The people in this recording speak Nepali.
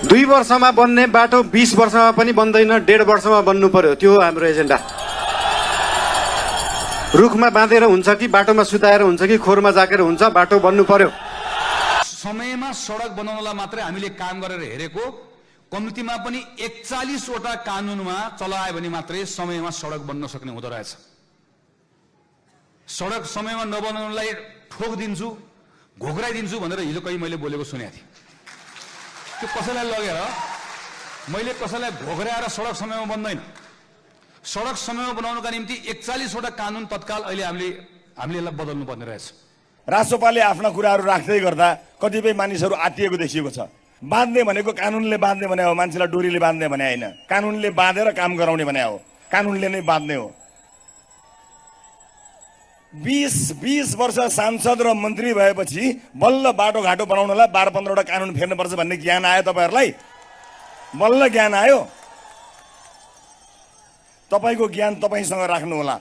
2 वर्षमा बन्ने बाटो 20 वर्षमा पनि बन्दैन, 1.5 वर्षमा बन्नु पर्यो। त्यो हो हाम्रो एजेन्डा। रुखमा बाँधेर हुन्छ कि बाटोमा सुताएर हुन्छ कि खोरमा जाकेर हुन्छ, बाटो बन्नु पर्यो। समयमा सडक बनाउनलाई मात्रै हामीले काम गरेर हेरेको, कम्तीमा पनि 41 वटा कानुनमा चलायो भने मात्रै समयमा सडक बन्न सक्ने हुँदो रहेछ। सडक समयमा नबनाउनलाई ठोक दिन्छु, घोक्राइदिन्छु भनेर हिजो कहीँ मैले बोलेको सुनेको थिएँ। त्यो कसैलाई लगेर मैले कसैलाई घोक्राएर सडक समयमा बन्दैन। सडक समयमा बनाउनका निम्ति 41 वटा कानुन तत्काल अहिले हामीले यसलाई बदल्नु पर्ने रहेछ। राष्ट्रपालले आफ्ना कुराहरू राख्दै गर्दा कतिपय मानिसहरू आत्तिएको देखिएको छ। बाँध्ने भनेको कानुनले बाँध्ने भने हो, मान्छेलाई डोरीले बाँध्ने भने होइन। कानुनले बाँधेर काम गराउने भने हो, कानुनले नै बाँध्ने हो। 20 वर्ष सांसद र मन्त्री भएपछि बल्ल बाटोघाटो बनाउनलाई 12-15 वटा कानुन फेर्नुपर्छ भन्ने ज्ञान आयो तपाईहरूलाई? बल्ल ज्ञान आयो? तपाईँको ज्ञान तपाईँसँग राख्नु होला।